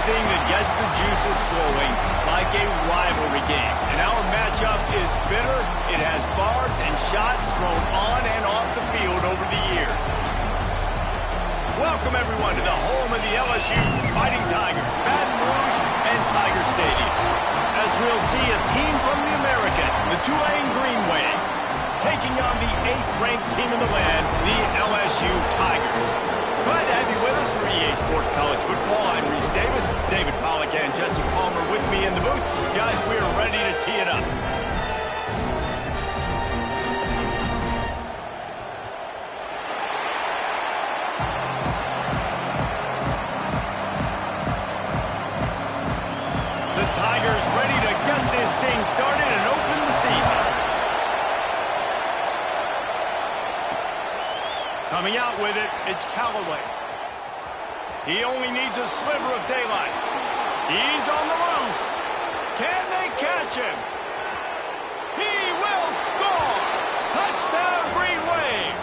anything that gets the juices flowing, like a rivalry game. And our matchup is bitter. It has barbs and shots thrown on and off the field over the years. Welcome, everyone, to the home of the LSU Fighting Tigers, Baton Rouge and Tiger Stadium. As we'll see a team from the American, the Tulane Greenway, taking on the 8th-ranked team in the land, the LSU Tigers. Glad to have you with us for EA Sports College Football. I'm Reese Davis, David Pollack, and Jesse Palmer with me in the booth. Guys, we are ready to tee it up. The Tigers ready to get this thing started and open the season. Coming out with it, it's Callaway. He only needs a sliver of daylight. He's on the loose. Can they catch him? He will score! Touchdown, Green Wave!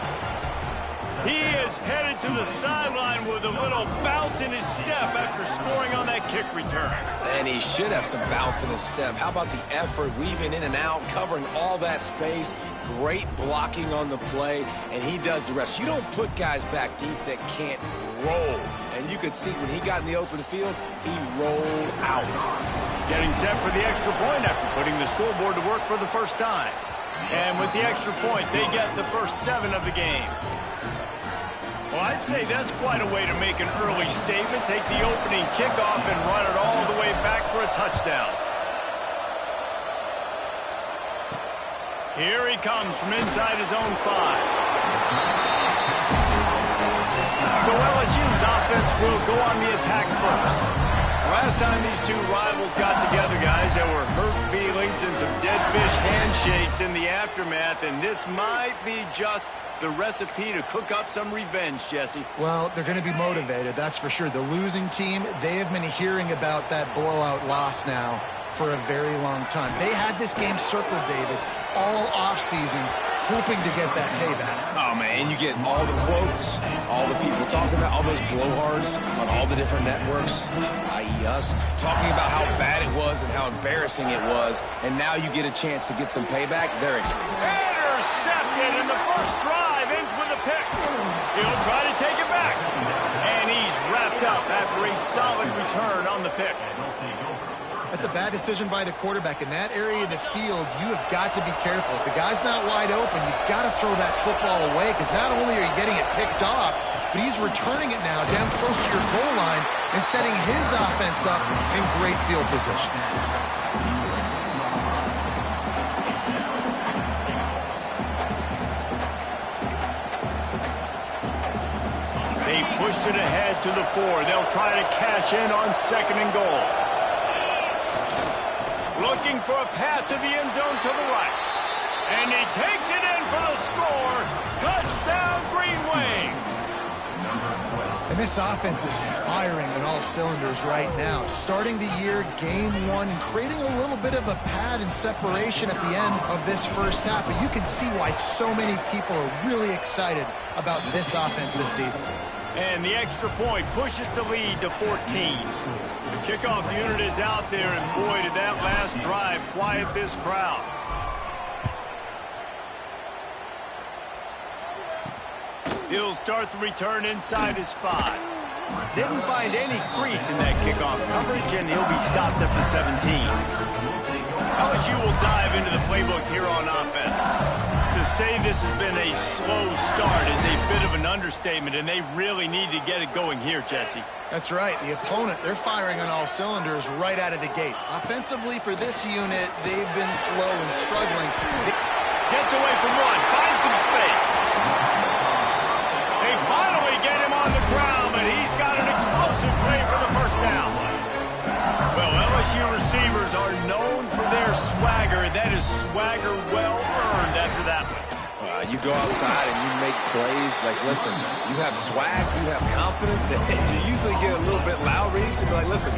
He is headed to the sideline with a little bounce in his step after scoring on that kick return. And he should have some bounce in his step. How about the effort, weaving in and out, covering all that space, great blocking on the play, and he does the rest. You don't put guys back deep that can't roll. And you could see when he got in the open field, he rolled out. Getting set for the extra point after putting the scoreboard to work for the first time. And with the extra point, they get the first 7 of the game. Well, I'd say that's quite a way to make an early statement. Take the opening kickoff and run it all the way back for a touchdown. Here he comes from inside his own 5. So LSU's offense will go on the attack first. Last time these two rivals got together, guys, there were hurt feelings and some dead fish handshakes in the aftermath, and this might be just the recipe to cook up some revenge, Jesse. Well, they're going to be motivated, that's for sure. The losing team, they have been hearing about that blowout loss now for a very long time. They had this game circled, David, all offseason, hoping to get that payback. Oh, man, you get all the quotes, all the people talking about, all those blowhards on all the different networks, i.e. us, talking about how bad it was and how embarrassing it was, and now you get a chance to get some payback. They're excited. Intercepted, and the first drive ends with a pick. He'll try to take it back, and he's wrapped up after a solid return on the pick. That's a bad decision by the quarterback. In that area of the field, you have got to be careful. If the guy's not wide open, you've got to throw that football away, because not only are you getting it picked off, but he's returning it now down close to your goal line and setting his offense up in great field position. They pushed it ahead to the 4. They'll try to cash in on 2nd and goal. Looking for a path to the end zone to the right. And he takes it in for the score. Touchdown, Green Wave. And this offense is firing on all cylinders right now. Starting the year, game 1, creating a little bit of a pad and separation at the end of this first half. But you can see why so many people are really excited about this offense this season. And the extra point pushes the lead to 14. The kickoff unit is out there, and boy, did that last drive quiet this crowd. He'll start the return inside his 5. Didn't find any crease in that kickoff coverage, and he'll be stopped at the 17. LSU will dive into the playbook here on offense. To say this has been a slow start is a bit of an understatement, and they really need to get it going here, Jesse. That's right. The opponent, they're firing on all cylinders right out of the gate. Offensively for this unit, they've been slow and struggling. Gets away from 1, finds some space. They finally get him on the ground, but he's got an explosive play for the first down. Well, LSU receivers are known for their swagger, and that is swagger well earned after that one. You go outside and you make plays. Like, listen, you have swag, you have confidence, and you usually get a little bit loud. Reese, and be like, listen,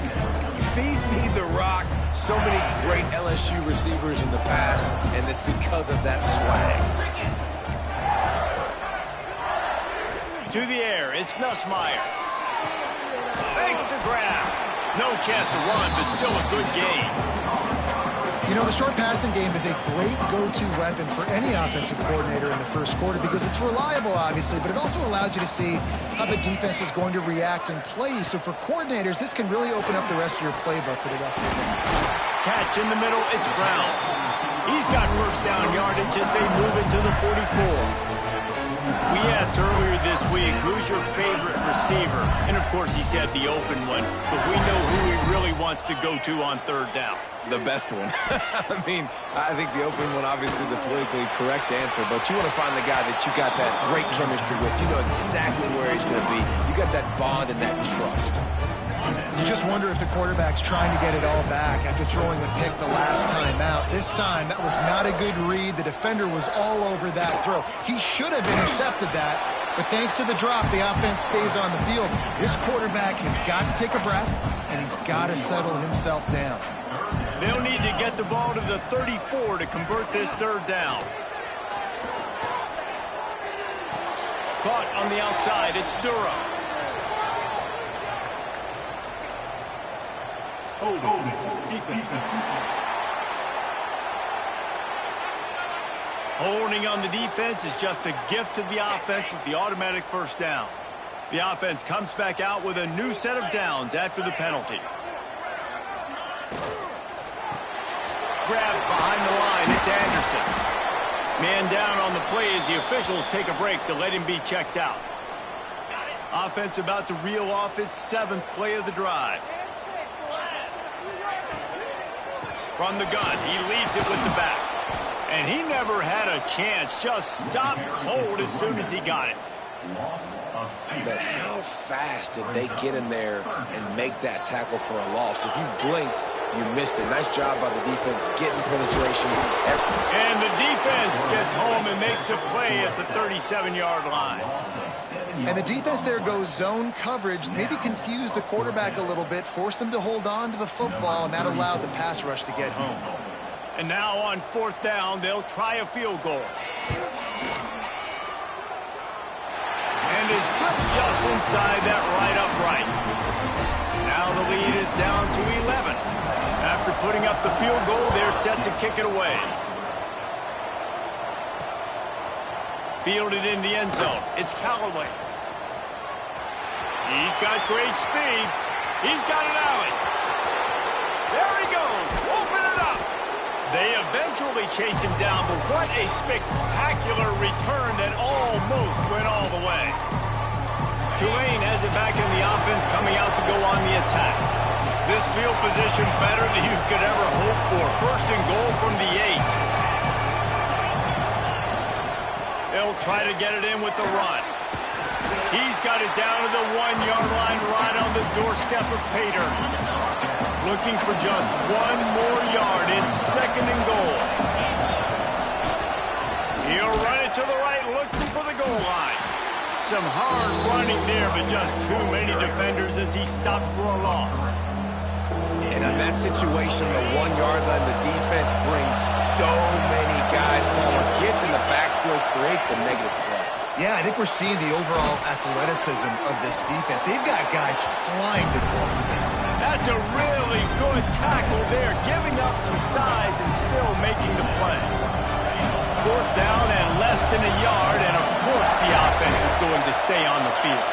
feed me the rock. So many great LSU receivers in the past, and it's because of that swag. To the air, it's Nussmeier. Thanks to grab. No chance to run, but still a good gain. You know, the short passing game is a great go-to weapon for any offensive coordinator in the first quarter because it's reliable, obviously, but it also allows you to see how the defense is going to react and play you. So for coordinators, this can really open up the rest of your playbook for the rest of the game. Catch in the middle, it's Brown. He's got first down yardage as they move into the 44. We asked earlier this week, who's your favorite receiver? And, of course, he said the open one. But we know who he really wants to go to on third down. The best one. I mean, I think the open one, obviously the politically correct answer, but you want to find the guy that you got that great chemistry with. You know exactly where he's going to be. You got that bond and that trust. You just wonder if the quarterback's trying to get it all back after throwing a pick the last time out. This time, that was not a good read. The defender was all over that throw. He should have intercepted that, but thanks to the drop, the offense stays on the field. This quarterback has got to take a breath, and he's got to settle himself down. They'll need to get the ball to the 34 to convert this third down. Caught on the outside, it's Durham. Holding on the defense is just a gift to the offense with the automatic first down. The offense comes back out with a new set of downs after the penalty. Grabbed behind the line, it's Anderson. Man down on the play as the officials take a break to let him be checked out. Offense about to reel off its 7th play of the drive. From the gun, he leaves it with the back. And he never had a chance, just stopped cold as soon as he got it. But how fast did they get in there and make that tackle for a loss? If you blinked, you missed it. Nice job by the defense getting penetration. And the defense gets home and makes a play at the 37-yard line. And the defense there goes zone coverage, maybe confused the quarterback a little bit, forced him to hold on to the football, and that allowed the pass rush to get home. And now on 4th down, they'll try a field goal. And it slips just inside that right upright. Now the lead is down to 11. After putting up the field goal, they're set to kick it away. Fielded in the end zone. It's Callaway. He's got great speed. He's got an alley. There he goes. Open it up. They eventually chase him down, but what a spectacular return that almost went all the way. Tulane has it back in the offense, coming out to go on the attack. This field position better than you could ever hope for. 1st and goal from the 8. They'll try to get it in with the run. He's got it down to the 1-yard line right on the doorstep of Pater. Looking for just 1 more yard. It's 2nd and goal. He'll run it to the right, looking for the goal line. Some hard running there, but just too many defenders as he stopped for a loss. And in that situation, the 1-yard line, the defense brings so many guys. Palmer gets in the backfield, creates the negative play. Yeah, I think we're seeing the overall athleticism of this defense. They've got guys flying to the ball. That's a really good tackle there, giving up some size and still making the play. 4th down and less than a yard, and of course the offense is going to stay on the field.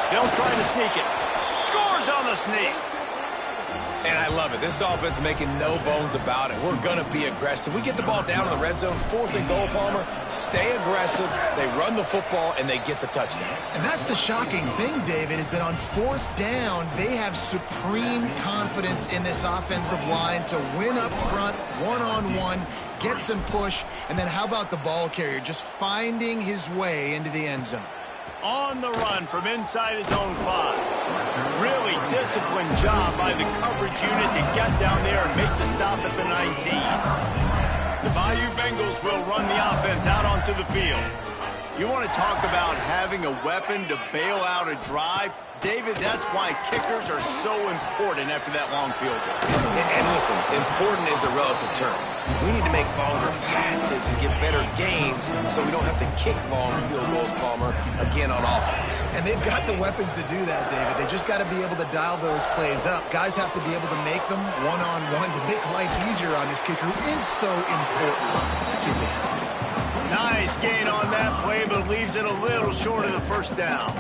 They'll try to sneak it. Scores on the sneak. And I love it. This offense making no bones about it. We're going to be aggressive. We get the ball down in the red zone, 4th and goal, Palmer. Stay aggressive. They run the football, and they get the touchdown. And that's the shocking thing, David, is that on 4th down, they have supreme confidence in this offensive line to win up front, one-on-one, get some push, and then how about the ball carrier just finding his way into the end zone? On the run from inside his own 5. Really disciplined job by the coverage unit to get down there and make the stop at the 19. The Bayou Bengals will run the offense out onto the field. You want to talk about having a weapon to bail out a drive? David, that's why kickers are so important after that long field goal. And listen, important is a relative term. We need to make longer passes and get better gains so we don't have to kick long field goals, Palmer, again on offense. And they've got the weapons to do that, David. They just got to be able to dial those plays up. Guys have to be able to make them one-on-one to make life easier on this kicker who is so important to this team. Nice gain on that play, but leaves it a little short of the first down.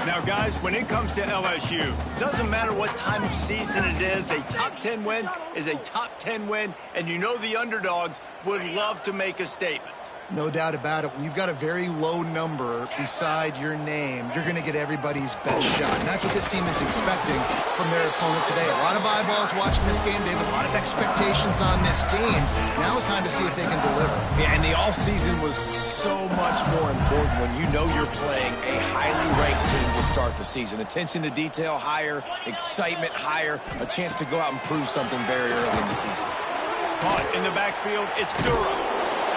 Now, guys, when it comes to LSU, doesn't matter what time of season it is, a top 10 win is a top 10 win, and you know the underdogs would love to make a statement. No doubt about it. When you've got a very low number beside your name, you're going to get everybody's best shot. And that's what this team is expecting from their opponent today. A lot of eyeballs watching this game, David. A lot of expectations on this team. Now it's time to see if they can deliver. Yeah, and the offseason was so much more important when you know you're playing a highly ranked team to start the season. Attention to detail higher, excitement higher, a chance to go out and prove something very early in the season. Caught in the backfield, it's Durham.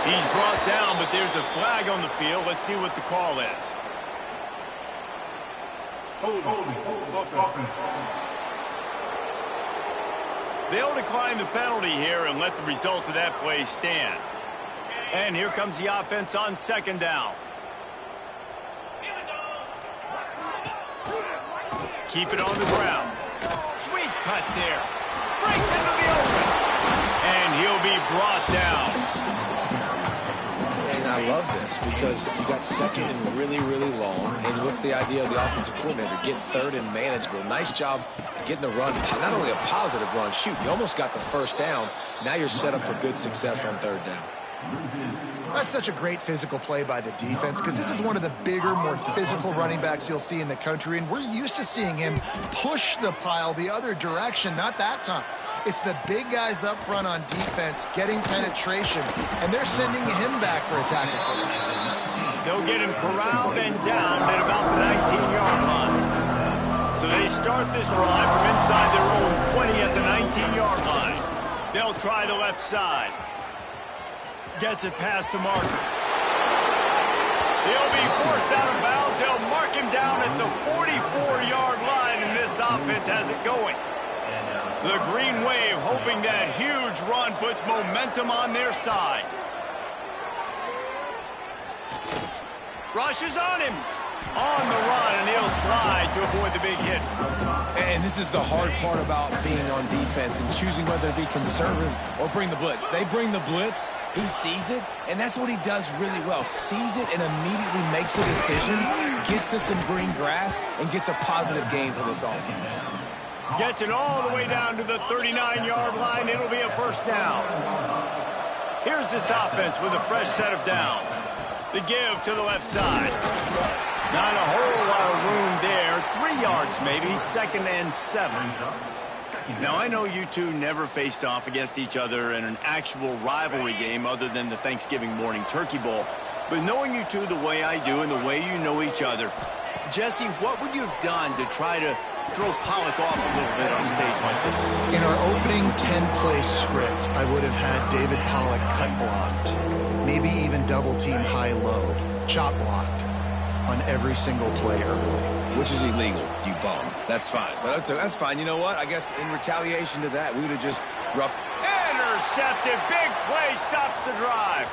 He's brought down, but there's a flag on the field. Let's see what the call is. They'll decline the penalty here and let the result of that play stand. And here comes the offense on second down. Keep it on the ground. Sweet cut there. Breaks into the open. And he'll be brought down. I love this because you got second and really, really long. And what's the idea of the offensive coordinator? Get third and manageable. Nice job getting the run. Not only a positive run, shoot, you almost got the first down. Now you're set up for good success on third down. That's such a great physical play by the defense because this is one of the bigger, more physical running backs you'll see in the country. And we're used to seeing him push the pile the other direction, not that time. It's the big guys up front on defense getting penetration, and they're sending him back for a tackle for that. They'll get him corralled and down at about the 19-yard line. So they start this drive from inside their own 20 at the 19-yard line. They'll try the left side. Gets it past the marker. He'll be forced out of bounds. They'll mark him down at the 44-yard line, and this offense has it going. The Green Wave hoping that huge run puts momentum on their side. Rushes on him. On the run, and he'll slide to avoid the big hit. And this is the hard part about being on defense and choosing whether to be conservative or bring the blitz. They bring the blitz, he sees it, and that's what he does really well. Sees it and immediately makes a decision, gets to some green grass, and gets a positive gain for this offense. Gets it all the way down to the 39-yard line. It'll be a first down. Here's this offense with a fresh set of downs. The give to the left side. Not a whole lot of room there. 3 yards maybe, 2nd and 7. Now, I know you two never faced off against each other in an actual rivalry game other than the Thanksgiving morning Turkey Bowl. But knowing you two the way I do and the way you know each other, Jesse, what would you have done to try to throw Pollock off a little bit on a stage like this? In our opening 10-play script, I would have had David Pollock cut blocked, maybe even double-team high-low, chop blocked on every single play early. Which is illegal, you bum. That's fine. But that's fine. You know what? I guess in retaliation to that, we would have just roughed. Intercepted. Big play stops the drive.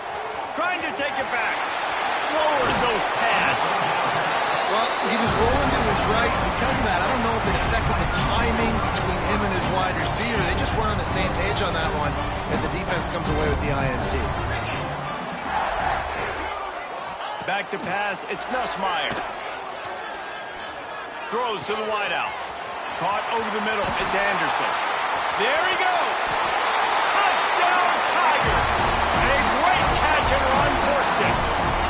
Trying to take it back. Lowers those pads. Well, he was rolling to his right. Because of that, I don't know if it affected the timing between him and his wide receiver. They just weren't on the same page on that one as the defense comes away with the INT. Back to pass. It's Nussmeier. Throws to the wideout. Caught over the middle. It's Anderson. There he goes. Touchdown, Tiger. A great catch and run for 6.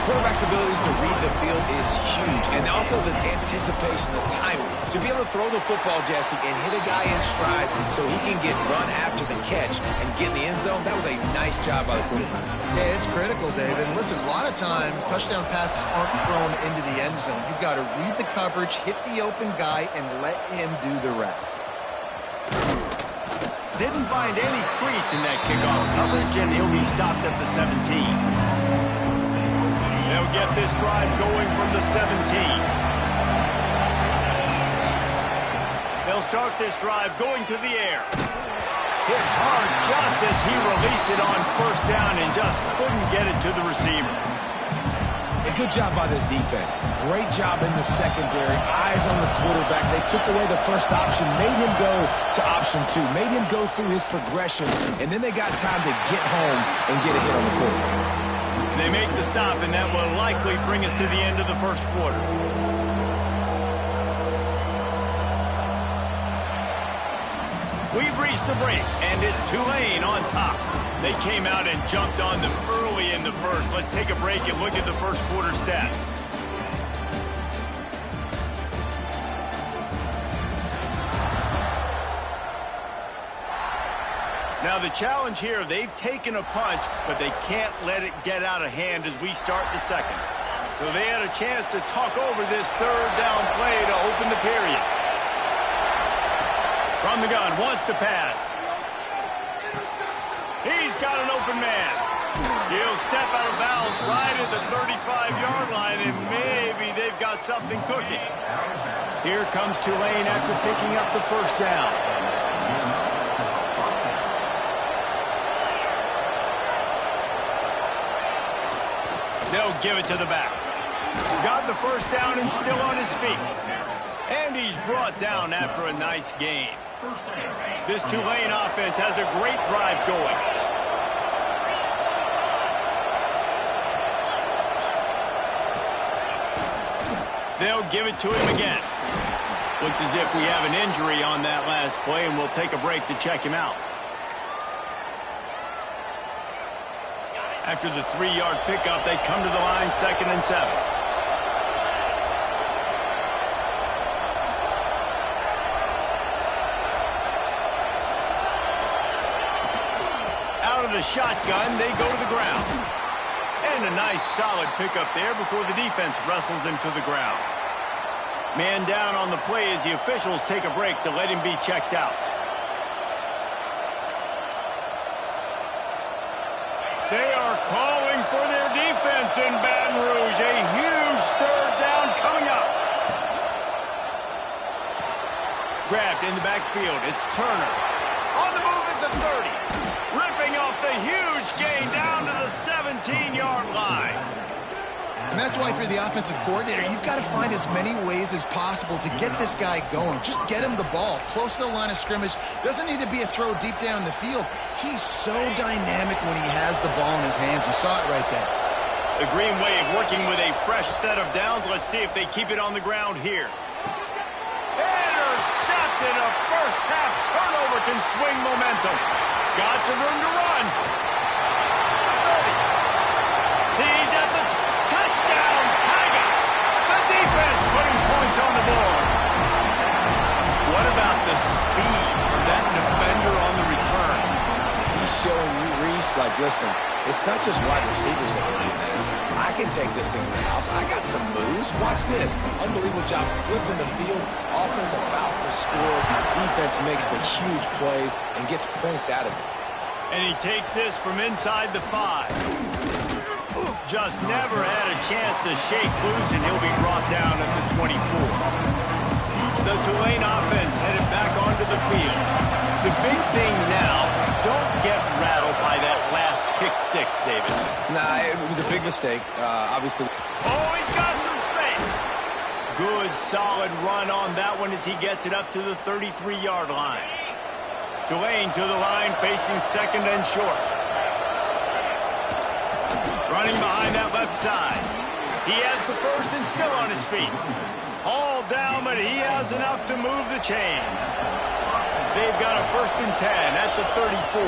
Quarterback's abilities to read the field is huge, and also the anticipation, the timing. To be able to throw the football, Jesse, and hit a guy in stride so he can get run after the catch and get in the end zone, that was a nice job by the quarterback. Yeah, it's critical, David. And listen, a lot of times, touchdown passes aren't thrown into the end zone. You've got to read the coverage, hit the open guy, and let him do the rest. Didn't find any crease in that kickoff coverage, and he'll be stopped at the 17. will get this drive going from the 17. They'll start this drive going to the air. Hit hard just as he released it on first down and just couldn't get it to the receiver. A good job by this defense. Great job in the secondary. Eyes on the quarterback. They took away the first option, made him go to option 2, made him go through his progression, and then they got time to get home and get a hit on the quarterback. They make the stop, and that will likely bring us to the end of the first quarter. We've reached the break, and it's Tulane on top. They came out and jumped on them early in the first. Let's take a break and look at the first quarter stats. Now the challenge here, they've taken a punch, but they can't let it get out of hand as we start the second. So they had a chance to talk over this third down play to open the period. From the gun, wants to pass. He's got an open man. He'll step out of bounds right at the 35-yard line, and maybe they've got something cooking. Here comes Tulane after picking up the first down. They'll give it to the back. Got the first down and still on his feet. And he's brought down after a nice gain. This Tulane offense has a great drive going. They'll give it to him again. Looks as if we have an injury on that last play, and we'll take a break to check him out. After the 3-yard pickup, they come to the line, 2nd and 7. Out of the shotgun, they go to the ground. And a nice solid pickup there before the defense wrestles him to the ground. Man down on the play as the officials take a break to let him be checked out. They are calling for their defense in Baton Rouge. A huge third down coming up. Grabbed in the backfield. It's Turner. On the move at the 30. Ripping off the huge gain down to the 17-yard line. And that's why if you're the offensive coordinator, you've got to find as many ways as possible to get this guy going. Just get him the ball close to the line of scrimmage. Doesn't need to be a throw deep down the field. He's so dynamic when he has the ball in his hands. You saw it right there. The Green Wave working with a fresh set of downs. Let's see if they keep it on the ground here. Intercepted. A first half turnover can swing momentum. Got some room to run. 30. He's at the touchdown. Tigers. The defense putting points on the board. What about the speed of that defender on the return? He's showing you, Reese, like, listen, it's not just wide receivers that can do that. I can take this thing to the house. I got some moves. Watch this. Unbelievable job flipping the field. Offense about to score. Defense makes the huge plays and gets points out of it. And he takes this from inside the 5. Just never had a chance to shake loose, and he'll be brought down at the 24. The Tulane offense headed back onto the field. The big thing now, don't get rattled by that last pick 6, David. Nah, it was a big mistake, obviously. Oh, he's got some space. Good, solid run on that one as he gets it up to the 33-yard line. Tulane to the line, facing 2nd and short. Running behind that left side. He has the first and still on his feet. All down, but he has enough to move the chains. They've got a 1st and 10 at the 34.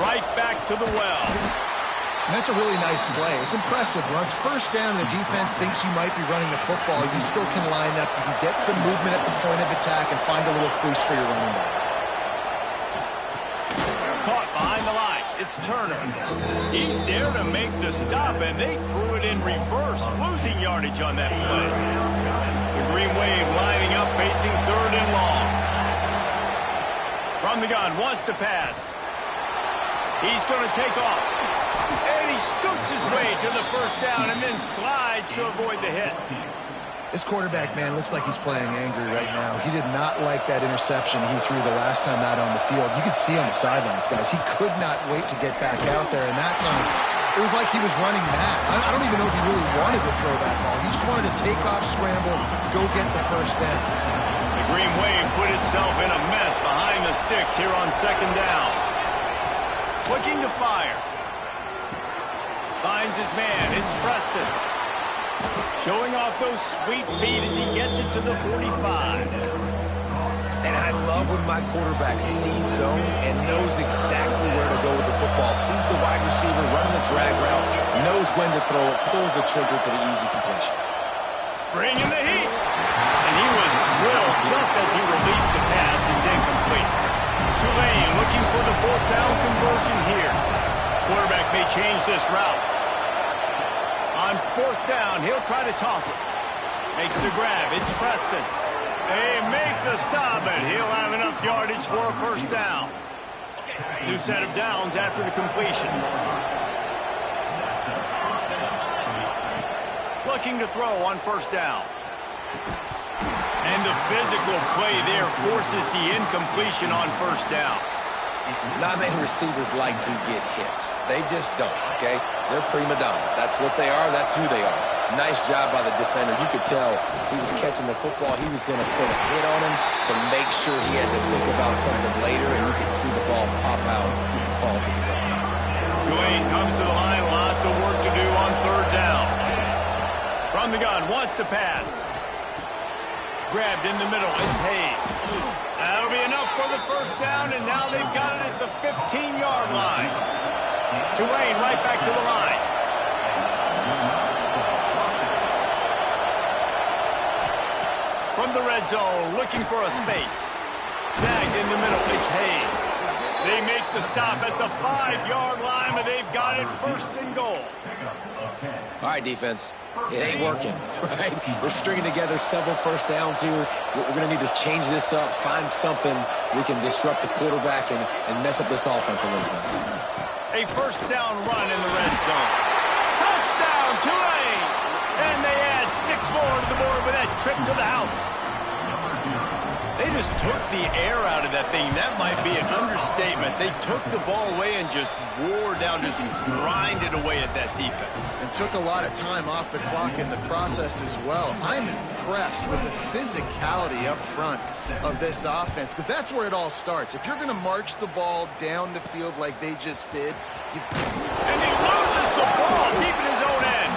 Right back to the well. And that's a really nice play. It's impressive. Once first down, the defense thinks you might be running the football. You still can line up. You can get some movement at the point of attack and find a little crease for your running back. Caught behind the line. It's Turner. He's there to make the stop, and they threw it in reverse, losing yardage on that play. The Green Wave lining up, facing 3rd and long. From the gun, wants to pass. He's going to take off. And he scoots his way to the first down and then slides to avoid the hit. This quarterback, man, looks like he's playing angry right now. He did not like that interception he threw the last time out on the field. You could see on the sidelines, guys. He could not wait to get back out there, and that time it was like he was running mad. I don't even know if he really wanted to throw that ball. He just wanted to take off, scramble, go get the first down. The Green Wave put itself in a mess behind the sticks here on second down. Looking to fire. Finds his man. It's Preston. Showing off those sweet feet as he gets it to the 45. And I love when my quarterback sees zone and knows exactly where to go with the football. Sees the wide receiver running the drag route, knows when to throw it, pulls the trigger for the easy completion. Bringing the heat. And he was drilled just as he released the pass. It's incomplete. Tulane looking for the fourth down conversion here. Quarterback may change this route. On fourth down, he'll try to toss it. Makes the grab. It's Preston. They make the stop, and he'll have enough yardage for a first down. New set of downs after the completion. Looking to throw on first down. And the physical play there forces the incompletion on first down. Not many receivers like to get hit. They just don't, okay? They're prima donnas. That's what they are. That's who they are. Nice job by the defender. You could tell he was catching the football. He was going to put a hit on him to make sure he had to think about something later, and you could see the ball pop out and fall to the ground. Tulane comes to the line. Lots of work to do on third down. From the gun, wants to pass. Grabbed in the middle. It's Hayes. That'll be enough for the first down, and now they've got it at the 15-yard line. Tulane right back to the line. From the red zone, looking for a space. Snagged in the middle. It's Hayes. They make the stop at the 5-yard line, but they've got it first and goal. All right, defense. It ain't working, right? We're stringing together several first downs here. We're going to need to change this up, find something we can disrupt the quarterback and mess up this offense a little bit. A first down run in the red zone. Touchdown, Tulane! And they add 6 more to the board with that trip to the house. They just took the air out of that thing. That might be an understatement. They took the ball away and just wore down, just grinded away at that defense. And took a lot of time off the clock in the process as well. I'm impressed with the physicality up front of this offense, because that's where it all starts. If you're going to march the ball down the field like they just did, and he loses the ball deep in his own end.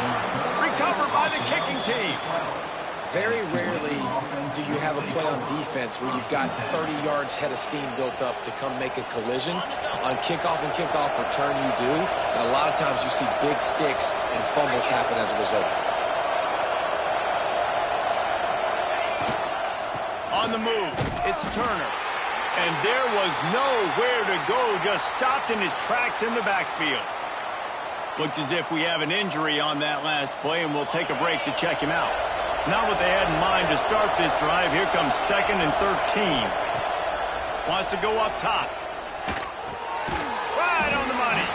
Recovered by the kicking team. Very rarely do you have a play on defense where you've got 30 yards head of steam built up to come make a collision. On kickoff and kickoff return, you do. And a lot of times you see big sticks and fumbles happen as a result. On the move, it's Turner. And there was nowhere to go, just stopped in his tracks in the backfield. Looks as if we have an injury on that last play, and we'll take a break to check him out. Not what they had in mind to start this drive. Here comes 2nd and 13. Wants to go up top. Right on the money.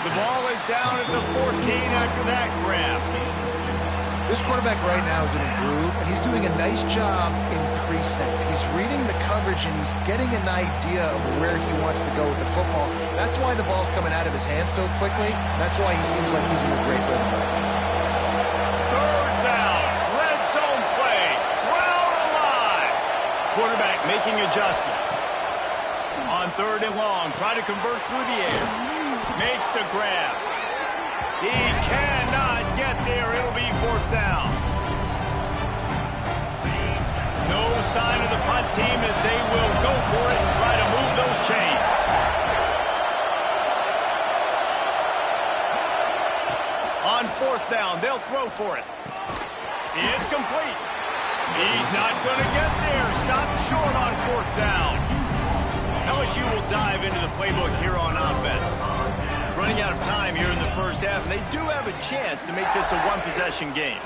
The ball is down at the 14 after that grab. this quarterback right now is in a groove, and he's doing a nice job increasing it. He's reading the coverage, and he's getting an idea of where he wants to go with the football. That's why the ball's coming out of his hands so quickly. That's why he seems like he's in a great rhythm right now. Quarterback making adjustments. On 3rd and long, try to convert through the air. Makes the grab. He cannot get there. It'll be 4th down. No sign of the punt team as they will go for it and try to move those chains. On 4th down, they'll throw for it. It's complete. He's not going to get there. Stopped short on 4th down. LSU will dive into the playbook here on offense. Running out of time here in the first half, and they do have a chance to make this a one-possession game.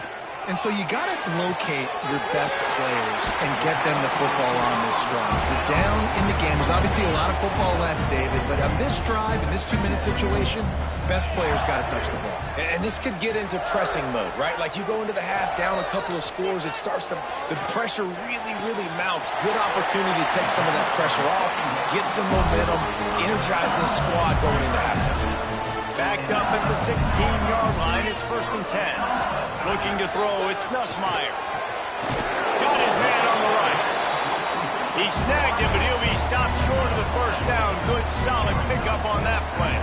And so you got to locate your best players and get them the football on this drive. You're down in the game. There's obviously a lot of football left, David, but on this drive, in this 2-minute situation, best players got to touch the ball. And this could get into pressing mode, right? Like you go into the half down a couple of scores, it starts to, the pressure really, really mounts. Good opportunity to take some of that pressure off, get some momentum, energize this squad going into halftime. Backed up at the 16-yard line, it's 1st and 10. Looking to throw, it's Nussmeier. Got his man on the right. He snagged him, but he'll be stopped short of the first down. Good, solid pickup on that play.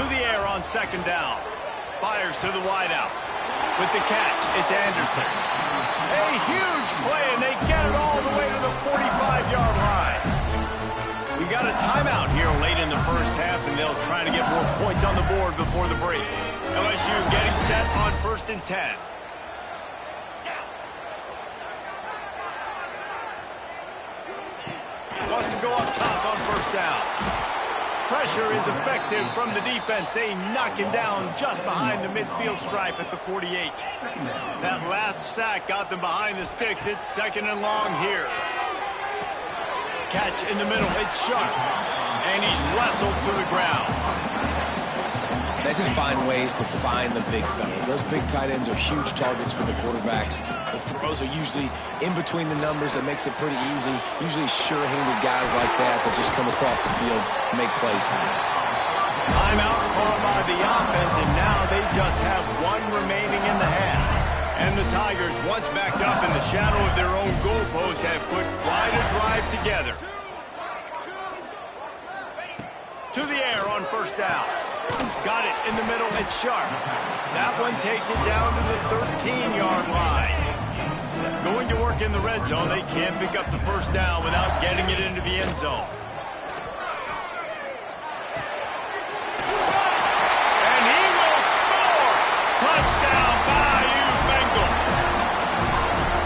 To the air on 2nd down. Fires to the wideout. With the catch, it's Anderson. A huge play, and they get it all the way to the 45-yard line. We got a timeout here late in the first half, and they'll try to get more points on the board before the break. LSU getting set on 1st and 10. Wants to go up top on 1st down. Pressure is effective from the defense. They knock him down just behind the midfield stripe at the 48. That last sack got them behind the sticks. It's 2nd and long here. Catch in the middle, it's Sharp, and he's wrestled to the ground. They just find ways to find the big fellas. Those big tight ends are huge targets for the quarterbacks. The throws are usually in between the numbers. That makes it pretty easy. Usually sure-handed guys like that just come across the field and make plays for them. Timeout called by the offense, and now they just have one remaining in the half. And the Tigers, once backed up in the shadow of their own goalpost, have put quite a drive together. To the air on 1st down. Got it in the middle, it's Sharp. That one takes it down to the 13-yard line. Going to work in the red zone, they can't pick up the 1st down without getting it into the end zone. And he will score! Touchdown, Bayou Bengals!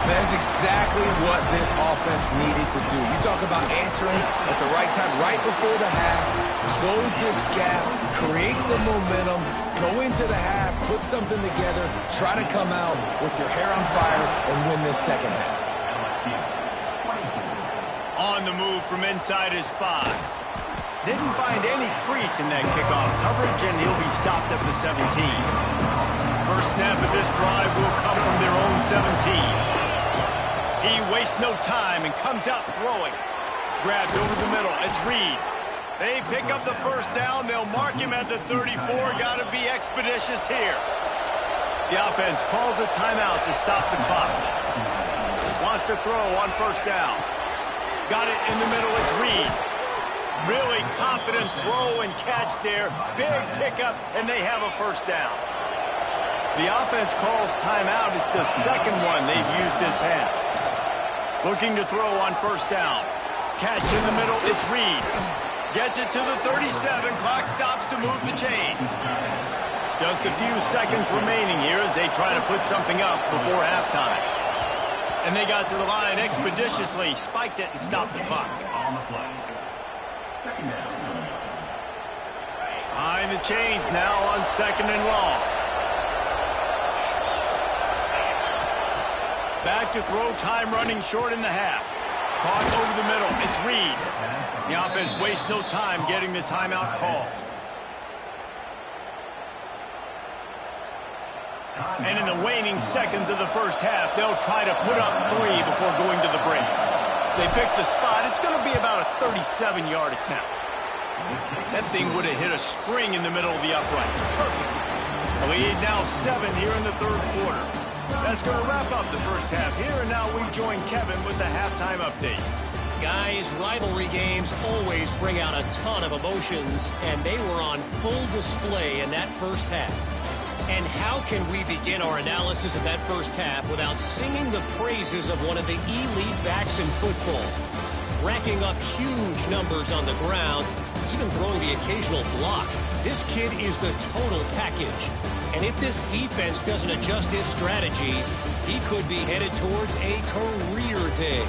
That's exactly what this offense needed to do. You talk about answering at the right time, right before the half, close this gap, create some momentum, go into the half, put something together, try to come out with your hair on fire and win this 2nd half. On the move from inside his 5. Didn't find any crease in that kickoff coverage, and he'll be stopped at the 17. First snap of this drive will come from their own 17. He wastes no time and comes out throwing. Grabbed over the middle. It's Reed. They pick up the 1st down. They'll mark him at the 34. Got to be expeditious here. The offense calls a timeout to stop the clock. Wants to throw on 1st down. Got it in the middle. It's Reed. Really confident throw and catch there. Big pickup, and they have a 1st down. The offense calls timeout. It's the 2nd one they've used this half. Looking to throw on 1st down. Catch in the middle, it's Reed. Gets it to the 37. Clock stops to move the chains. Just a few seconds remaining here as they try to put something up before halftime. And they got to the line expeditiously, spiked it, and stopped the clock. Behind the chains now on 2nd and long. Back to throw, time running short in the half. Caught over the middle, it's Reed. The offense wastes no time getting the timeout call. And in the waning seconds of the first half, they'll try to put up 3 before going to the break. They pick the spot. It's going to be about a 37-yard attempt. That thing would have hit a string in the middle of the uprights. Perfect. The lead now 7 here in the 3rd quarter. That's going to wrap up the first half here, and now we join Kevin with the halftime update. Guys, rivalry games always bring out a ton of emotions, and they were on full display in that first half. And how can we begin our analysis of that first half without singing the praises of one of the elite backs in football? Racking up huge numbers on the ground, even throwing the occasional block. This kid is the total package. And if this defense doesn't adjust its strategy, he could be headed towards a career day.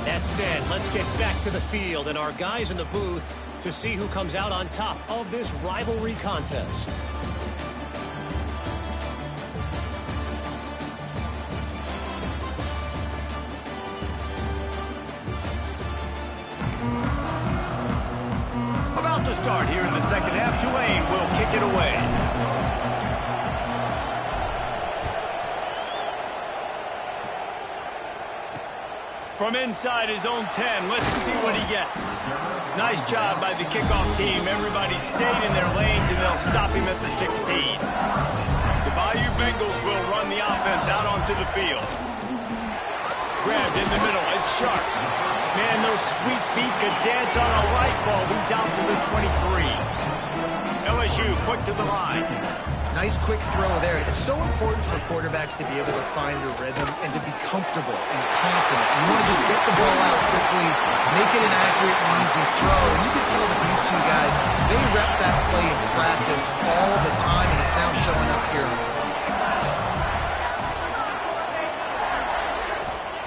That said, let's get back to the field and our guys in the booth to see who comes out on top of this rivalry contest. start here in the second half. Tulane will kick it away. From inside his own 10, let's see what he gets. Nice job by the kickoff team. Everybody stayed in their lanes, and they'll stop him at the 16. The Bayou Bengals will run the offense out onto the field. Grabbed in the middle. It's Sharp. Man, those sweet feet could dance on a light bulb. He's out to the 23. LSU quick to the line. Nice quick throw there. It's so important for quarterbacks to be able to find a rhythm and to be comfortable and confident. You want to just get the ball out quickly, make it an accurate and easy throw. And you can tell that these two guys, they rep that play in practice all the time, and it's now showing up here.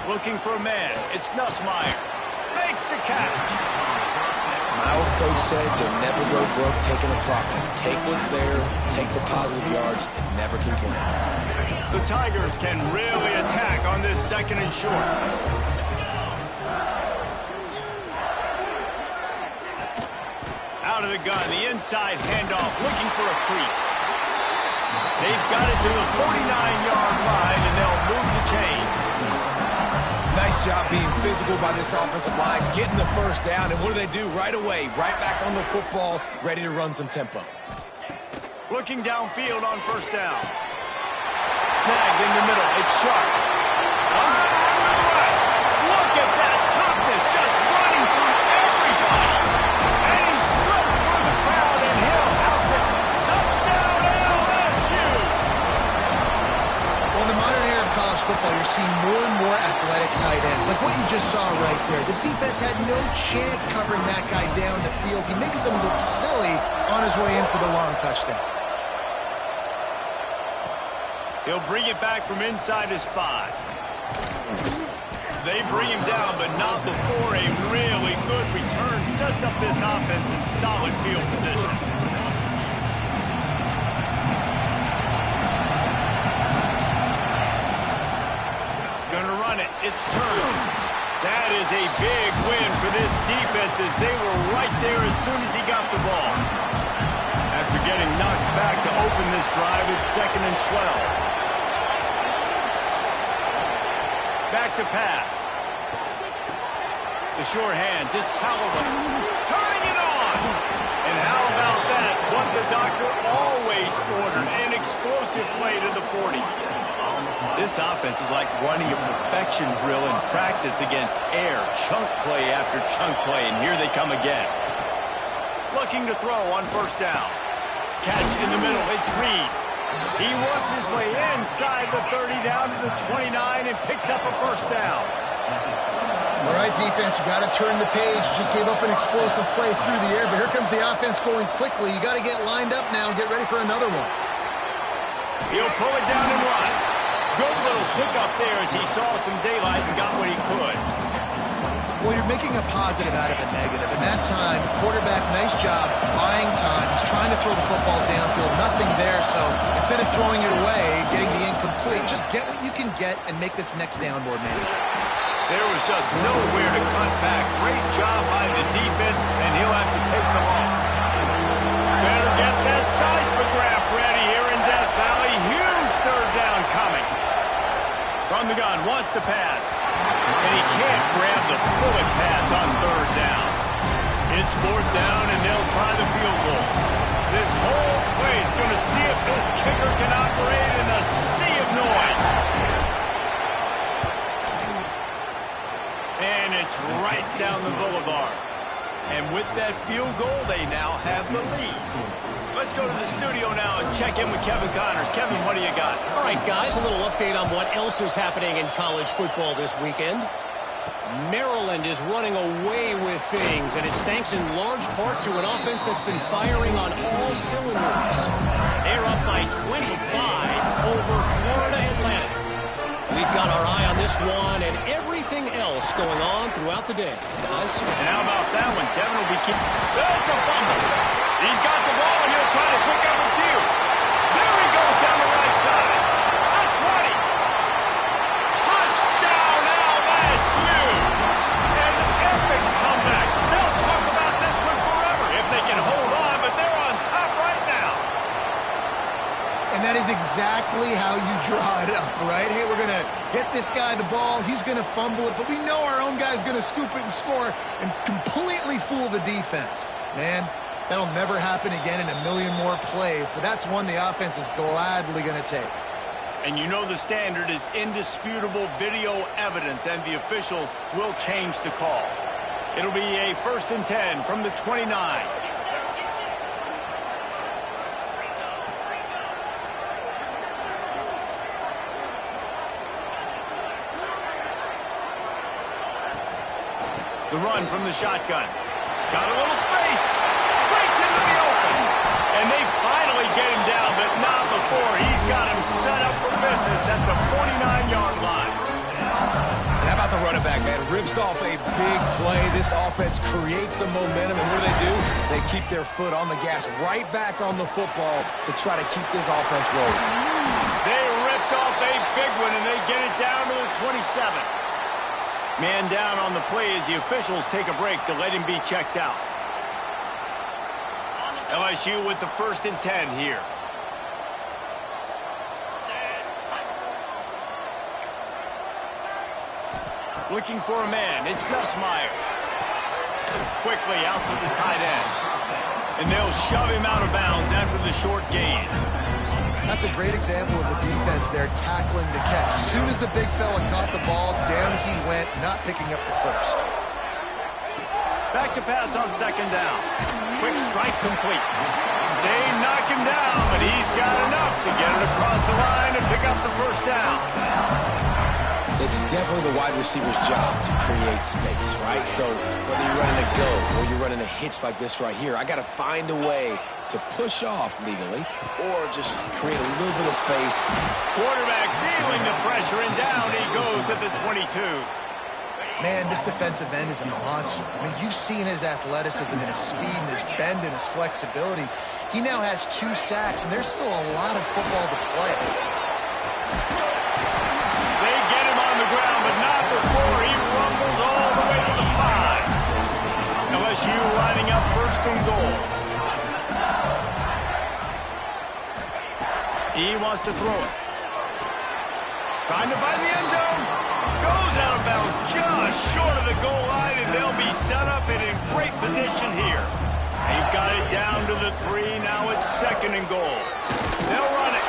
Looking for a man. It's Nussmeier. Makes the catch. My old coach said you'll never go broke taking a profit. Take what's there, take the positive yards, and never complain. The Tigers can really attack on this second and short. Out of the gun, the inside handoff, looking for a crease. They've got it to the 49-yard line, and they'll move the chains. Nice job being physical by this offensive line, getting the first down, and what do they do right away? Right back on the football, ready to run some tempo. Looking downfield on first down. Snagged in the middle. It's Sharp. Look at that toughness, just running through everybody. And he slipped through the crowd, and he'll house it. Touchdown, LSU! Well, in the modern era of college football, you're seeing more and more athletic tight ends. Like what you just saw right there. The defense had no chance covering that guy down the field. He makes them look silly on his way in for the long touchdown. He'll bring it back from inside his 5. They bring him down, but not before a really good return. Sets up this offense in solid field position. Gonna run it. It's turned. That is a big win for this defense as they were right there as soon as he got the ball. After getting knocked back to open this drive, it's 2nd and 12. Back to pass. The short hands, it's Callaway. Turning it on! And how about that? What the doctor always ordered, an explosive play to the 40. This offense is like running a perfection drill in practice against air. Chunk play after chunk play, and here they come again. Looking to throw on first down. Catch in the middle, it's Reed. He works his way inside the 30 down to the 29 and picks up a first down. All right, defense, you got to turn the page. Just gave up an explosive play through the air, but here comes the offense going quickly. You got to get lined up now and get ready for another one. He'll pull it down and run. Good little pickup there as he saw some daylight and got what he could. Well, you're making a positive out of a negative. And that time, quarterback, nice job, buying time. He's trying to throw the football downfield. Nothing there, so instead of throwing it away, getting the incomplete, just get what you can get and make this next down more manageable. There was just nowhere to cut back. Great job by the defense, and he'll have to take the loss. Better get that seismograph ready here in Death Valley. Huge third down coming. From the gun, wants to pass. And he can't grab the bullet pass on third down. It's 4th down, and they'll try the field goal. This whole place going to see if this kicker can operate in a sea of noise. And it's right down the boulevard. And with that field goal, they now have the lead. Let's go to the studio now and check in with Kevin Connors. Kevin, what do you got? All right, guys, a little update on what else is happening in college football this weekend. Maryland is running away with things, and it's thanks in large part to an offense that's been firing on all cylinders. They're up by 25 over Florida Atlantic. We've got our eye on this one and everything else going on throughout the day, guys. And how about that one? Kevin will be keeping... It's a fumble. He's got the ball, and he'll try to pick up a few. There he goes down the right side. The 20. Touchdown, LSU. An epic comeback. They'll talk about this one forever if they can hold That is exactly how you draw it up, right? Hey, we're going to get this guy the ball. He's going to fumble it, but we know our own guy's going to scoop it and score and completely fool the defense. Man, that'll never happen again in a million more plays, but that's one the offense is gladly going to take. And you know the standard is indisputable video evidence, and the officials will change the call. It'll be a 1st and 10 from the 29. The run from the shotgun. Got a little space. Breaks into the open. And they finally get him down, but not before. He's got him set up for business at the 49-yard line. And how about the running back, man? Rips off a big play. This offense creates some momentum, and what do? They keep their foot on the gas, right back on the football to try to keep this offense rolling. They ripped off a big one, and they get it down to the 27. Man down on the play as the officials take a break to let him be checked out. LSU with the 1st and 10 here. Looking for a man. It's Gus Meyer. Quickly out to the tight end. And they'll shove him out of bounds after the short gain. That's a great example of the defense there tackling the catch. As soon as the big fella caught the ball, down he went, not picking up the first. Back to pass on 2nd down. Quick strike complete. They knock him down, but he's got enough to get it across the line and pick up the 1st down. It's definitely the wide receiver's job to create space, right? So whether you're running a go or you're running a hitch like this right here, I got to find a way to push off legally or just create a little bit of space. Quarterback feeling the pressure, and down he goes at the 22. Man, this defensive end is a monster. I mean, you've seen his athleticism and his speed and his bend and his flexibility. He now has 2 sacks, and there's still a lot of football to play. They get him on the ground, but not before he rumbles all the way to the 5. LSU lining up 1st and goal. He wants to throw it. Trying to find the end zone. Goes out of bounds just short of the goal line, and they'll be set up and in great position here. They've got it down to the 3. Now it's 2nd and goal. They'll run it.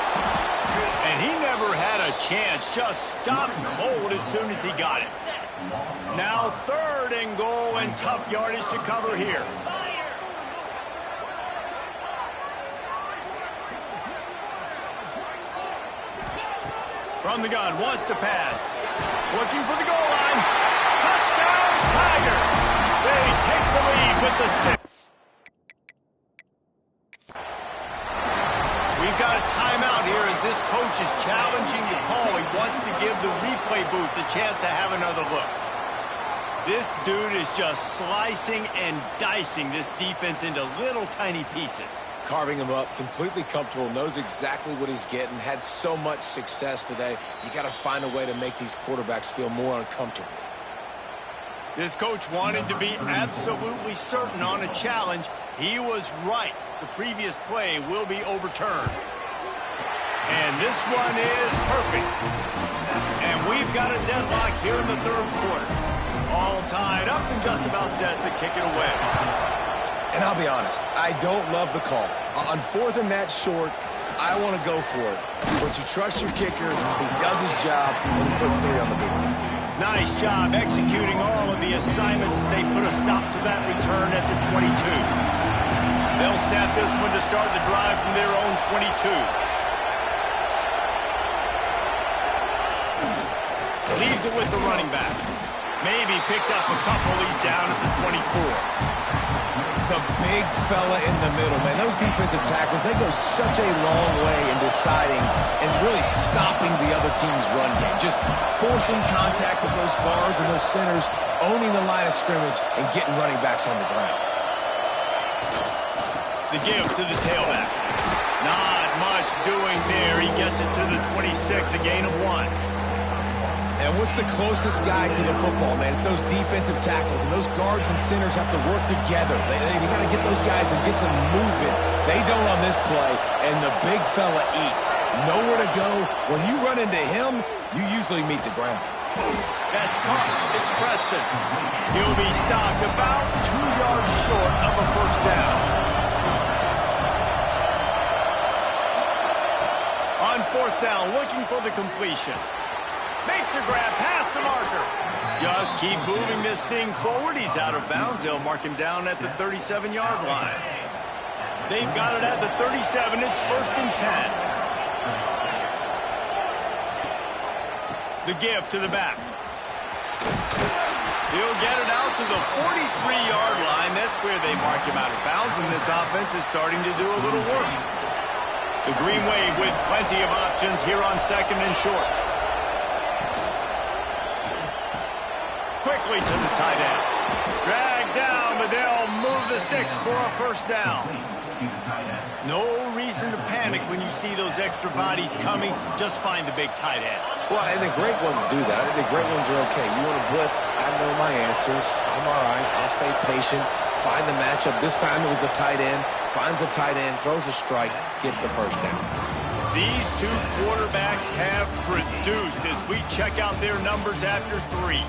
And he never had a chance. Just stopped cold as soon as he got it. Now 3rd and goal, and tough yardage to cover here. From the gun, wants to pass. Looking for the goal line. Touchdown, Tiger. They take the lead with the 6. We've got a timeout here as this coach is challenging the call. He wants to give the replay booth the chance to have another look. This dude is just slicing and dicing this defense into little tiny pieces. Carving him up, completely comfortable, knows exactly what he's getting, had so much success today. You got to find a way to make these quarterbacks feel more uncomfortable. This coach wanted to be absolutely certain on a challenge. He was right. The previous play will be overturned. And this one is perfect. And we've got a deadlock here in the 3rd quarter. All tied up and just about set to kick it away. And I'll be honest, I don't love the call. On 4th and that short, I want to go for it. But you trust your kicker, he does his job, and he puts 3 on the board. Nice job executing all of the assignments as they put a stop to that return at the 22. They'll snap this one to start the drive from their own 22. Leaves it with the running back. Maybe picked up a couple. He's down at the 24. The big fella in the middle, man. Those defensive tackles, they go such a long way in deciding and really stopping the other team's run game. Just forcing contact with those guards and those centers, owning the line of scrimmage, and getting running backs on the ground. The give to the tailback. Not much doing there. He gets it to the 26, a gain of 1. And what's the closest guy to the football, man? It's those defensive tackles, and those guards and centers have to work together. They got to get those guys and get some movement. They don't on this play, and the big fella eats. Nowhere to go. When you run into him, you usually meet the ground. That's caught. It's Preston. He'll be stopped about 2 yards short of a first down. On fourth down, looking for the completion. Makes a grab past the marker. Just keep moving this thing forward. He's out of bounds. They'll mark him down at the 37-yard line. They've got it at the 37. It's 1st and 10. The give to the back. He'll get it out to the 43-yard line. That's where they mark him out of bounds, and this offense is starting to do a little work. The Green Wave with plenty of options here on 2nd and short. Quickly to the tight end. Drag down, but they'll move the sticks for a first down. No reason to panic when you see those extra bodies coming. Just find the big tight end. Well, and the great ones do that. I think the great ones are okay. You want to blitz? I know my answers. I'm all right. I'll stay patient. Find the matchup. This time it was the tight end. Finds the tight end, throws a strike, gets the first down. These two quarterbacks have produced as we check out their numbers after 3.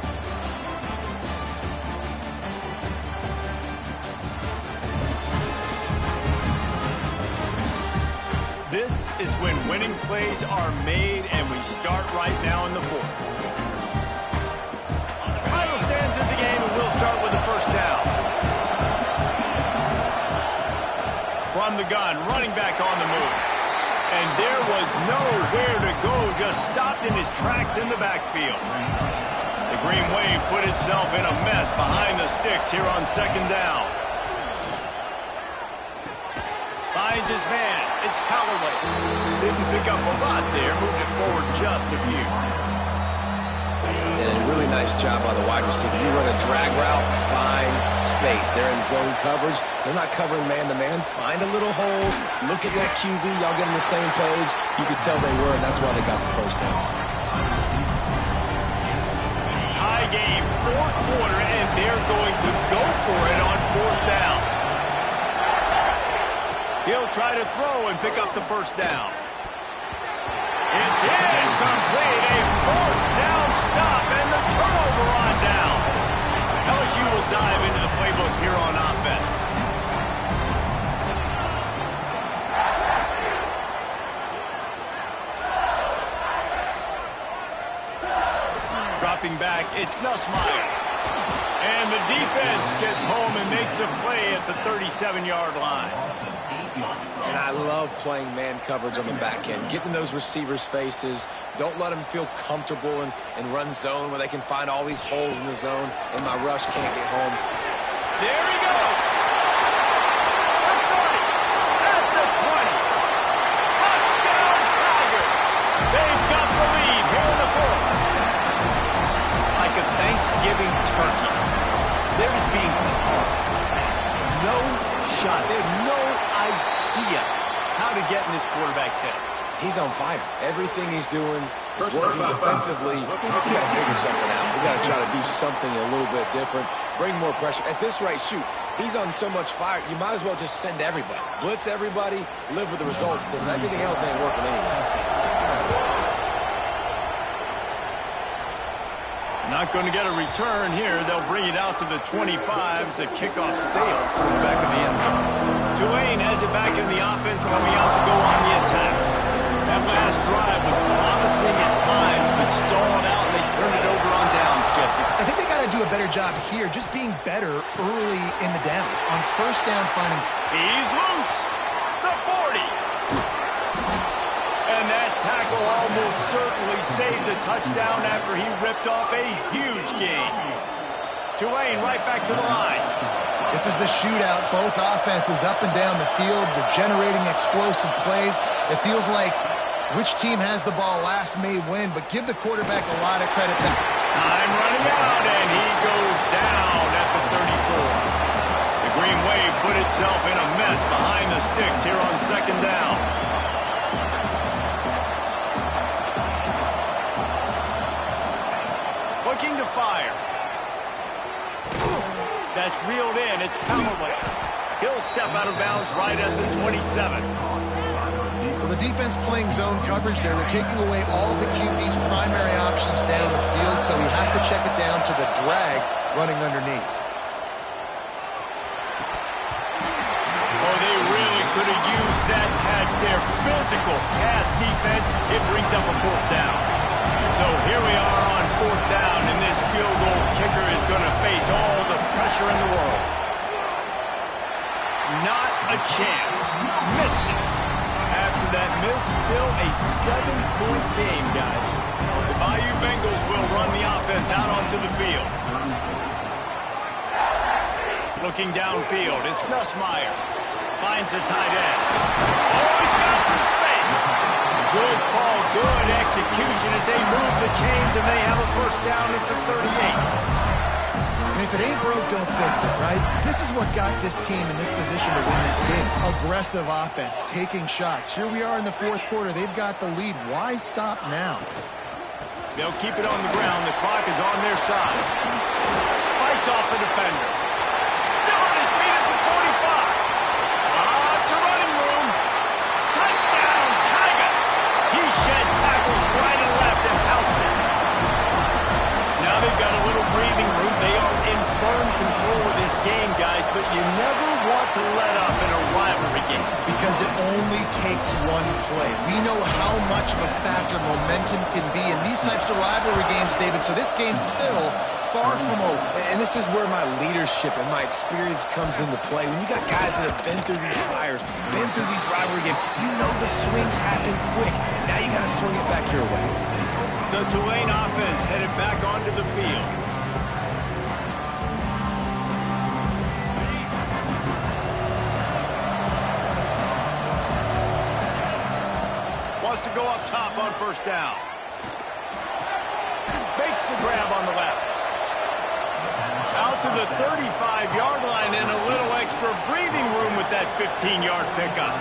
This is when winning plays are made, and we start right now in the 4th. Final stands in the game, and we'll start with the first down. From the gun, running back on the move. And there was nowhere to go, just stopped in his tracks in the backfield. The Green Wave put itself in a mess behind the sticks here on 2nd down. Finds his man. It's Callaway. Didn't pick up a lot there. Moved it forward just a few. And a really nice job by the wide receiver. You run a drag route, find space. They're in zone coverage. They're not covering man-to-man. Find a little hole. Look at that QB. Y'all get on the same page. You could tell they were, and that's why they got the first down. Tie game, 4th quarter, and they're going to go for it on 4th down. He'll try to throw and pick up the first down. It's incomplete. A 4th down stop and the turnover on downs. LSU will dive into the playbook here on offense. Dropping back, it's Nussmeier. And the defense gets home and makes a play at the 37-yard line. And I love playing man coverage on the back end, getting those receivers' faces. Don't let them feel comfortable and run zone where they can find all these holes in the zone, and my rush can't get home. There he goes. The 30, at the 20. Touchdown, Tigers. They've got the lead here in the 4th. Like a Thanksgiving turkey. They're just being carved. No shot. They have no idea how to get in this quarterback's head. He's on fire. Everything he's doing is working defensively. We got to figure something out. We got to try to do something a little bit different. Bring more pressure. At this rate, shoot, he's on so much fire, you might as well just send everybody. Blitz everybody, live with the results, because everything else ain't working anyway. Not going to get a return here. They'll bring it out to the 25 as the kickoff sails from the back of the end zone. Tulane has it back in the offense, coming out to go on the attack. That last drive was promising at times, but stalled out, and they turned it over on downs, Jesse. I think they got to do a better job here, just being better early in the downs. On first down, finding... He's loose. The 40. And that tackle almost certainly saved a touchdown after he ripped off a huge gain. Tulane right back to the line. This is a shootout. Both offenses up and down the field. They're generating explosive plays. It feels like which team has the ball last may win, but give the quarterback a lot of credit. Time running out, and he goes down at the 34. The Green Wave put itself in a mess behind the sticks here on 2nd down. Looking to fire. That's reeled in. It's Callaway. He'll step out of bounds right at the 27. Well, the the defense playing zone coverage there. They're taking away all of the QB's primary options down the field, so he has to check it down to the drag running underneath. Oh, they really could have used that catch there. Physical pass defense. It brings up a 4th down. So here we are on 4th down, and this field goal kicker is going to face all the pressure in the world. Not a chance. Missed it. After that miss, still a 7-point game, guys. The Bayou Bengals will run the offense out onto the field. Looking downfield, it's Nussmeier. Finds the tight end. Oh, he's got some space. Good call, good execution as they move the chains, and they have a 1st down at the 38. And if it ain't broke, don't fix it, right? This is what got this team in this position to win this game. Aggressive offense, taking shots. Here we are in the 4th quarter. They've got the lead. Why stop now? They'll keep it on the ground. The clock is on their side. Fights off a defender. Still on his feet at the 45. Lots of running room. Touchdown, Tigers. He shed tackles right and left and housed it. Now they've got a little breathing room. They are in firm control of this game, guys, but you never want to let up in a rivalry game. Because it only takes one play. We know how much of a factor momentum can be in these types of rivalry games, David, so this game's still far from over. And this is where my leadership and my experience comes into play. When you got guys that have been through these fires, been through these rivalry games, you know the swings happen quick. Now you got to swing it back your way. The Tulane offense headed back onto the field. Wants to go up top on 1st down. Makes the grab on the left. Out to the 35-yard line and a little extra breathing room with that 15-yard pickup.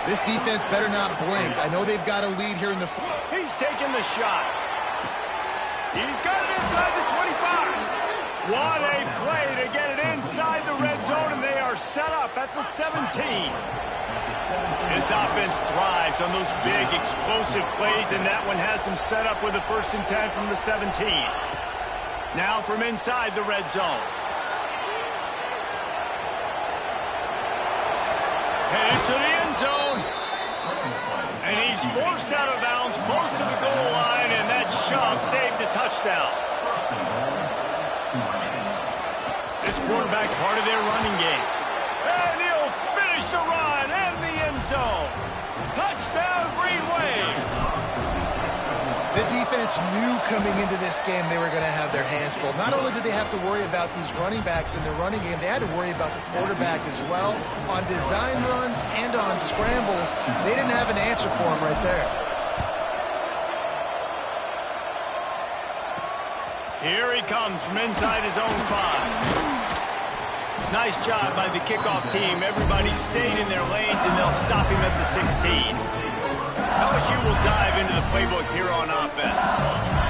This defense better not blink. I know they've got a lead here in the... He's taking the shot. He's got it inside the 25. What a play to get it inside the red zone, and they are set up at the 17. This offense thrives on those big, explosive plays, and that one has them set up with a 1st and 10 from the 17. Now from inside the red zone. Headed to the end zone. And he's forced out of bounds close to the goal line, and that shove saved a touchdown. This quarterback part of their running game. And he'll finish the run and the end zone. Touchdown, Green Wave. The defense knew coming into this game they were going to have their hands full. Not only did they have to worry about these running backs in their running game, they had to worry about the quarterback as well. On design runs and on scrambles, they didn't have an answer for him right there. Here he comes from inside his own 5. Nice job by the kickoff team. Everybody stayed in their lanes, and they'll stop him at the 16. LSU will dive into the playbook here on offense.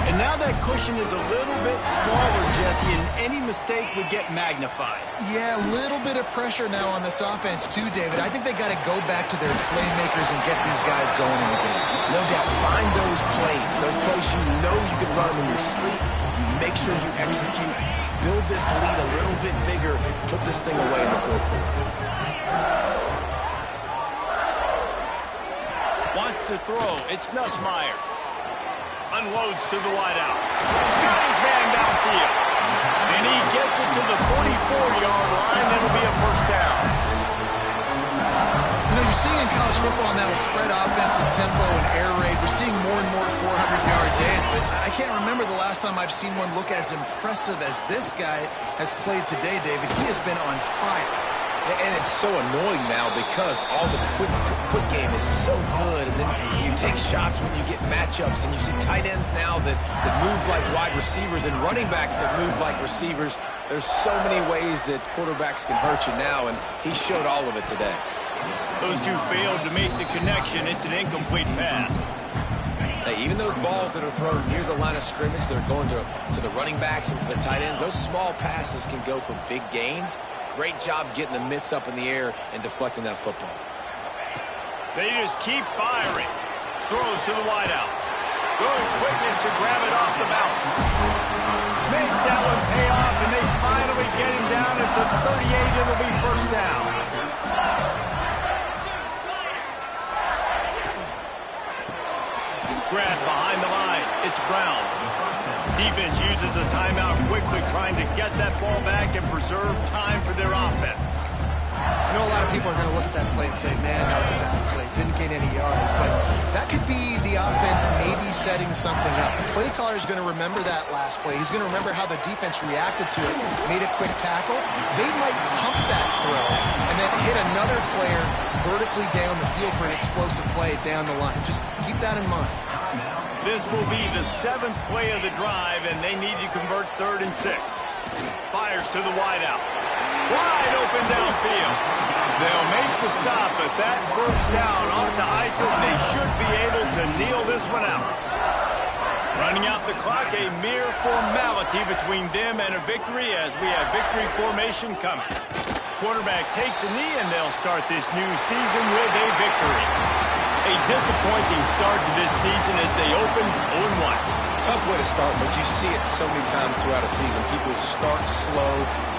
And now that cushion is a little bit smaller, Jesse, and any mistake would get magnified. Yeah, a little bit of pressure now on this offense too, David. I think they got to go back to their playmakers and get these guys going in the game. No doubt. Find those plays you know you can run them in your sleep. You make sure you execute. Build this lead a little bit bigger. Put this thing away in the 4th quarter. Wants to throw. It's Nussmeier. Unloads to the wideout. Got his man downfield. And he gets it to the 44-yard line. That'll be a 1st down. You know, you're seeing in college football now a spread offense and tempo and air raid. We're seeing more and more 400-yard days, but I can't remember the last time I've seen one look as impressive as this guy has played today, David. He has been on fire. And it's so annoying now because all the quick game is so good, and then you take shots when you get matchups, and you see tight ends now that move like wide receivers and running backs that move like receivers. There's so many ways that quarterbacks can hurt you now, and he showed all of it today. Those two failed to make the connection. It's an incomplete pass. Hey, even those balls that are thrown near the line of scrimmage that are going to the running backs and to the tight ends, those small passes can go for big gains. Great job getting the mitts up in the air and deflecting that football. They just keep firing. Throws to the wideout. Good quickness to grab it off the bounce. Makes that one pay off, and they finally get him down at the 38. It'll be first down. Grab behind the line. It's Brown. Defense uses a timeout quickly, trying to get that ball back and preserve time for their offense. I know a lot of people are going to look at that play and say, man, that was a bad play. Didn't gain any yards. But that could be the offense maybe setting something up. The play caller is going to remember that last play. He's going to remember how the defense reacted to it, made a quick tackle. They might pump that throw and then hit another player vertically down the field for an explosive play down the line. Just keep that in mind. This will be the 7th play of the drive, and they need to convert 3rd and 6. Fires to the wideout. Wide open downfield. They'll make the stop, but that first down ought to ice it. They should be able to kneel this one out. Running out the clock, a mere formality between them and a victory as we have victory formation coming. Quarterback takes a knee, and they'll start this new season with a victory. A disappointing start to this season as they opened 0-1. Tough way to start, but you see it so many times throughout a season. People start slow,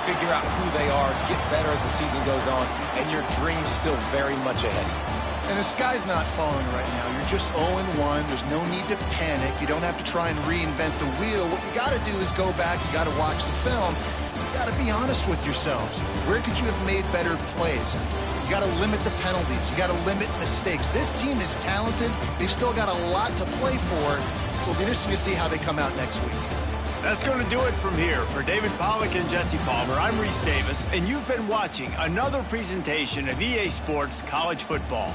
figure out who they are, get better as the season goes on, and your dream's still very much ahead of you. And the sky's not falling right now. You're just 0-1. There's no need to panic. You don't have to try and reinvent the wheel. What you got to do is go back. You got to watch the film. You got to be honest with yourselves. Where could you have made better plays? You got to limit the penalties. You got to limit mistakes. This team is talented. They've still got a lot to play for. So it'll be interesting to see how they come out next week. That's going to do it from here. For David Pollack and Jesse Palmer, I'm Reese Davis, and you've been watching another presentation of EA Sports College Football.